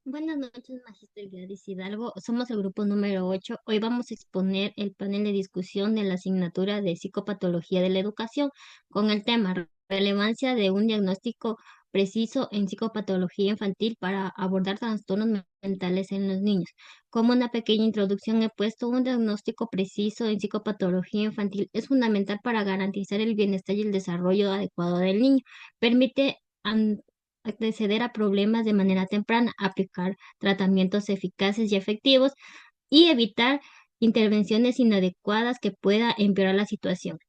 Buenas noches, Magister Gladys Hidalgo. Somos el grupo número 8. Hoy vamos a exponer el panel de discusión de la asignatura de Psicopatología de la Educación con el tema Relevancia de un diagnóstico preciso en psicopatología infantil para abordar trastornos mentales en los niños. Como una pequeña introducción he puesto un diagnóstico preciso en psicopatología infantil es fundamental para garantizar el bienestar y el desarrollo adecuado del niño. Permite acceder a problemas de manera temprana, aplicar tratamientos eficaces y efectivos y evitar intervenciones inadecuadas que pueda empeorar la situación.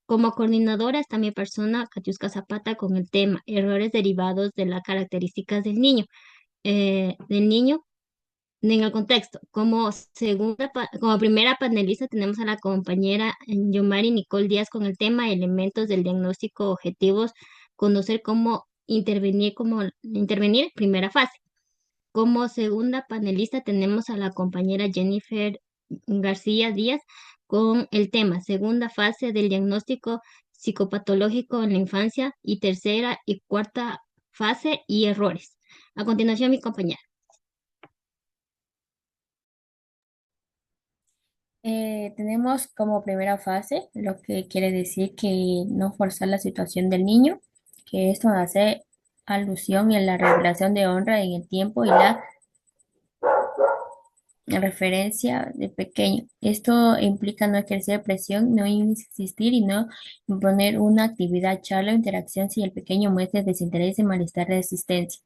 Como coordinadora está mi persona, Katiuska Zapata, con el tema errores derivados de las características del niño en el contexto. Como primera panelista tenemos a la compañera Yomari Nicole Díaz con el tema elementos del diagnóstico objetivos, conocer cómo intervenir, primera fase. Como segunda panelista tenemos a la compañera Jennifer García Díaz con el tema segunda fase del diagnóstico psicopatológico en la infancia y tercera y cuarta fase y errores. A continuación, mi compañera. Tenemos como primera fase, lo que quiere decir que no forzar la situación del niño, que esto hace alusión en la revelación de honra en el tiempo y la referencia de pequeño. Esto implica no ejercer presión, no insistir y no imponer una actividad, charla o interacción si el pequeño muestra desinterés y malestar de resistencia.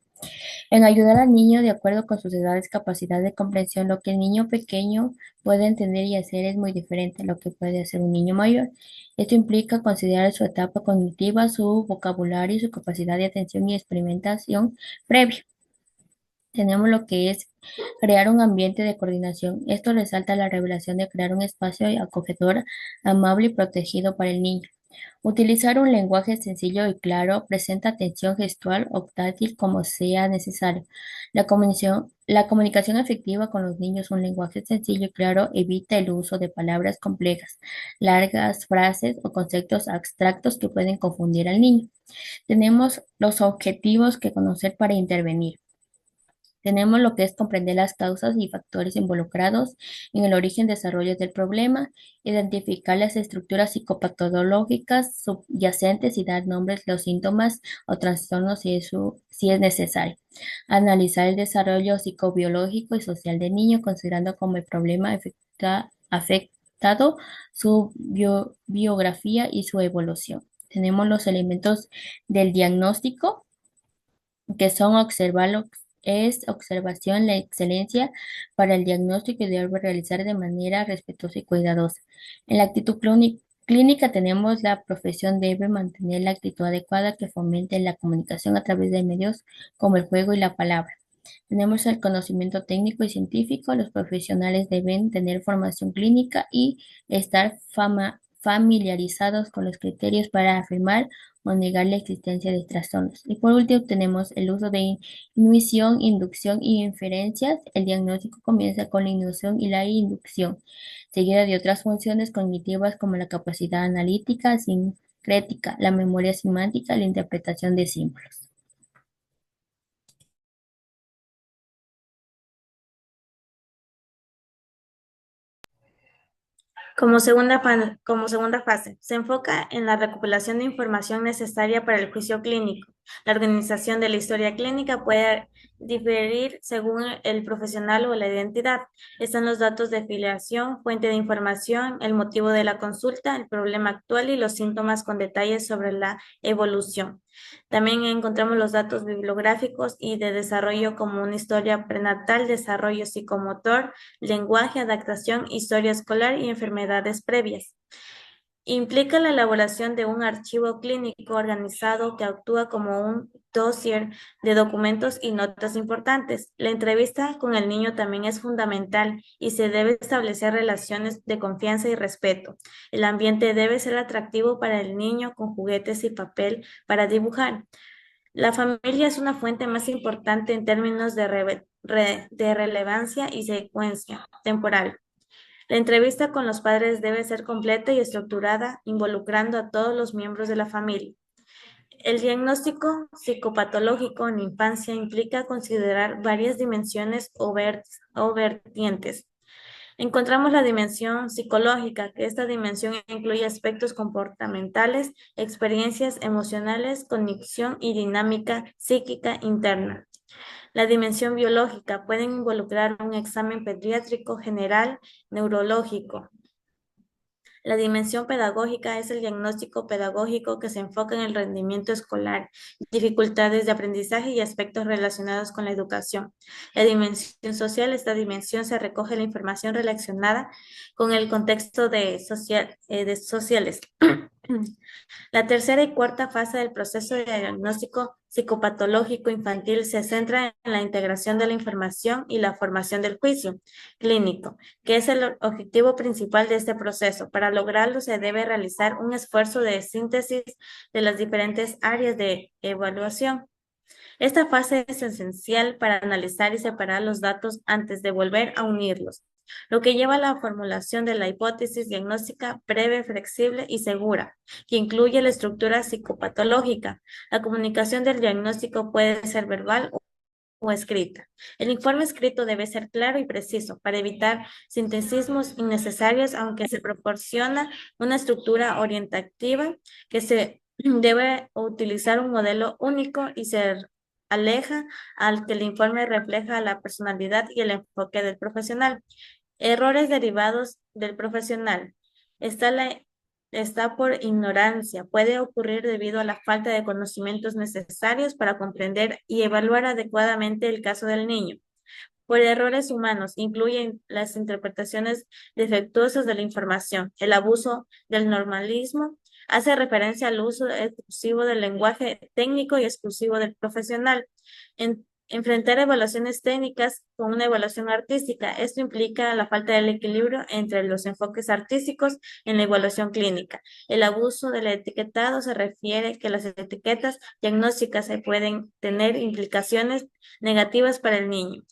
En ayudar al niño de acuerdo con sus edades, capacidad de comprensión, lo que el niño pequeño puede entender y hacer es muy diferente a lo que puede hacer un niño mayor. Esto implica considerar su etapa cognitiva, su vocabulario, su capacidad de atención y experimentación previa. Tenemos lo que es crear un ambiente de coordinación. Esto resalta la revelación de crear un espacio acogedor, amable y protegido para el niño. Utilizar un lenguaje sencillo y claro, presenta atención gestual o táctil como sea necesario. La comunicación efectiva con los niños, un lenguaje sencillo y claro, evita el uso de palabras complejas, largas frases o conceptos abstractos que pueden confundir al niño. Tenemos los objetivos que conocer para intervenir. Tenemos lo que es comprender las causas y factores involucrados en el origen y desarrollo del problema, identificar las estructuras psicopatológicas subyacentes y dar nombres a los síntomas o trastornos si es necesario. Analizar el desarrollo psicobiológico y social del niño, considerando como el problema afectado su biografía y su evolución. Tenemos los elementos del diagnóstico que son observación, la excelencia para el diagnóstico y debe realizar de manera respetuosa y cuidadosa. En la actitud clínica tenemos la profesión debe mantener la actitud adecuada que fomente la comunicación a través de medios como el juego y la palabra. Tenemos el conocimiento técnico y científico. Los profesionales deben tener formación clínica y estar familiarizados con los criterios para afirmar o negar la existencia de trastornos. Y por último, tenemos el uso de intuición, inducción y inferencias. El diagnóstico comienza con la inducción y la inducción, seguida de otras funciones cognitivas como la capacidad analítica, sincrética, la memoria semántica, la interpretación de símbolos. Como segunda fase, se enfoca en la recopilación de información necesaria para el juicio clínico. La organización de la historia clínica puede diferir según el profesional o la identidad. Están los datos de filiación, fuente de información, el motivo de la consulta, el problema actual y los síntomas con detalles sobre la evolución. También encontramos los datos bibliográficos y de desarrollo como una historia prenatal, desarrollo psicomotor, lenguaje, adaptación, historia escolar y enfermedades previas. Implica la elaboración de un archivo clínico organizado que actúa como un dossier de documentos y notas importantes. La entrevista con el niño también es fundamental y se debe establecer relaciones de confianza y respeto. El ambiente debe ser atractivo para el niño con juguetes y papel para dibujar. La familia es una fuente más importante en términos de relevancia y secuencia temporal. La entrevista con los padres debe ser completa y estructurada, involucrando a todos los miembros de la familia. El diagnóstico psicopatológico en infancia implica considerar varias dimensiones o vertientes. Encontramos la dimensión psicológica, que esta dimensión incluye aspectos comportamentales, experiencias emocionales, cognición y dinámica psíquica interna. La dimensión biológica puede involucrar un examen pediátrico general, neurológico. La dimensión pedagógica es el diagnóstico pedagógico que se enfoca en el rendimiento escolar, dificultades de aprendizaje y aspectos relacionados con la educación. La dimensión social, esta dimensión se recoge la información relacionada con el contexto de sociales. La tercera y cuarta fase del proceso de diagnóstico psicopatológico infantil se centra en la integración de la información y la formación del juicio clínico, que es el objetivo principal de este proceso. Para lograrlo se debe realizar un esfuerzo de síntesis de las diferentes áreas de evaluación. Esta fase es esencial para analizar y separar los datos antes de volver a unirlos, lo que lleva a la formulación de la hipótesis diagnóstica breve, flexible y segura, que incluye la estructura psicopatológica. La comunicación del diagnóstico puede ser verbal o escrita. El informe escrito debe ser claro y preciso para evitar sintetismos innecesarios, aunque se proporciona una estructura orientativa que se debe utilizar un modelo único y se aleja al que el informe refleja la personalidad y el enfoque del profesional. Errores derivados del profesional. Está por ignorancia. Puede ocurrir debido a la falta de conocimientos necesarios para comprender y evaluar adecuadamente el caso del niño. Por errores humanos, incluyen las interpretaciones defectuosas de la información, el abuso del normalismo, hace referencia al uso exclusivo del lenguaje técnico y exclusivo del profesional. Enfrentar evaluaciones técnicas con una evaluación artística. Esto implica la falta del equilibrio entre los enfoques artísticos en la evaluación clínica. El abuso del etiquetado se refiere que las etiquetas diagnósticas pueden tener implicaciones negativas para el niño.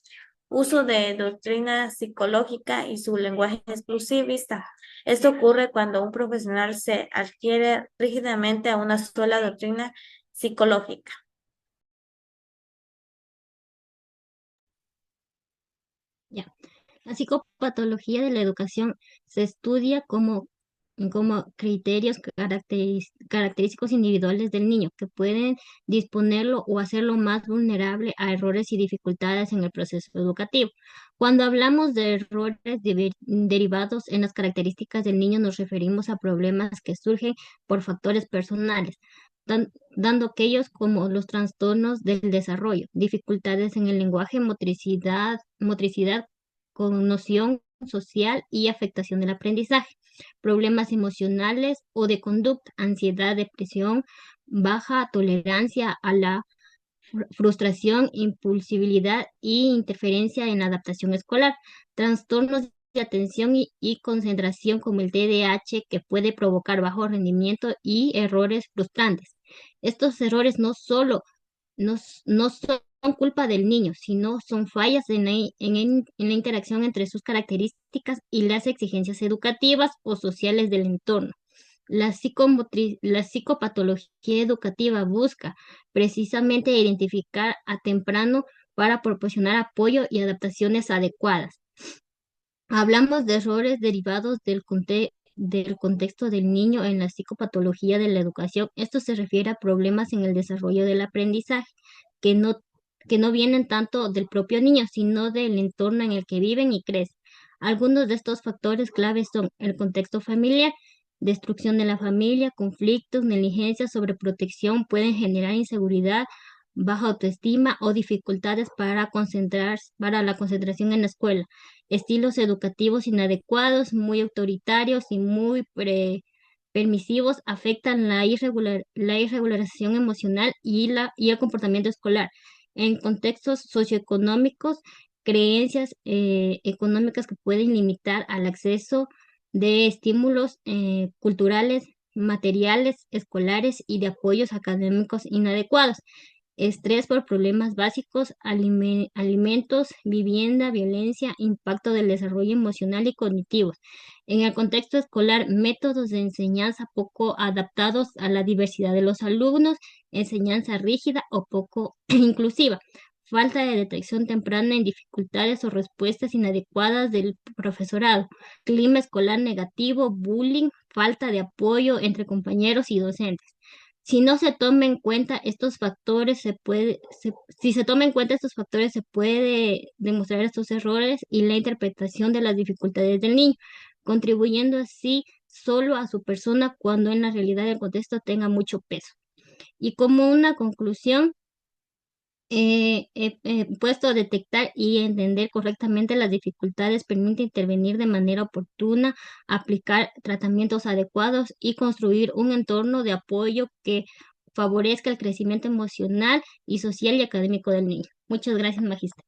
Uso de doctrina psicológica y su lenguaje exclusivista. Esto ocurre cuando un profesional se adhiere rígidamente a una sola doctrina psicológica. Ya. La psicopatología de la educación se estudia como criterios característicos individuales del niño que pueden disponerlo o hacerlo más vulnerable a errores y dificultades en el proceso educativo. Cuando hablamos de errores derivados en las características del niño, nos referimos a problemas que surgen por factores personales, dando aquellos como los trastornos del desarrollo, dificultades en el lenguaje, motricidad, cognición social y afectación del aprendizaje, problemas emocionales o de conducta, ansiedad, depresión, baja tolerancia a la frustración, impulsividad y interferencia en la adaptación escolar, trastornos de atención y concentración como el TDAH que puede provocar bajo rendimiento y errores frustrantes. Estos errores no son culpa del niño, sino son fallas en la interacción entre sus características y las exigencias educativas o sociales del entorno. La psicopatología educativa busca precisamente identificar a temprano para proporcionar apoyo y adaptaciones adecuadas. Hablamos de errores derivados del contexto del niño en la psicopatología de la educación. Esto se refiere a problemas en el desarrollo del aprendizaje que no vienen tanto del propio niño, sino del entorno en el que viven y crecen. Algunos de estos factores claves son el contexto familiar, destrucción de la familia, conflictos, negligencia, sobreprotección, pueden generar inseguridad, baja autoestima o dificultades para la concentración en la escuela, estilos educativos inadecuados, muy autoritarios y muy permisivos afectan la irregularización emocional y el comportamiento escolar. En contextos socioeconómicos, creencias económicas que pueden limitar al acceso de estímulos culturales, materiales, escolares y de apoyos académicos inadecuados. estrés por problemas básicos, alimentos, vivienda, violencia, impacto del desarrollo emocional y cognitivo. En el contexto escolar, métodos de enseñanza poco adaptados a la diversidad de los alumnos, enseñanza rígida o poco inclusiva, falta de detección temprana en dificultades o respuestas inadecuadas del profesorado, clima escolar negativo, bullying, falta de apoyo entre compañeros y docentes. Si no se toma en cuenta estos factores, si se toma en cuenta estos factores, se puede demostrar estos errores y la interpretación de las dificultades del niño, contribuyendo así solo a su persona cuando en la realidad el contexto tenga mucho peso. Y como una conclusión, puesto a detectar y entender correctamente las dificultades permite intervenir de manera oportuna, aplicar tratamientos adecuados y construir un entorno de apoyo que favorezca el crecimiento emocional y social y académico del niño. Muchas gracias, Magista.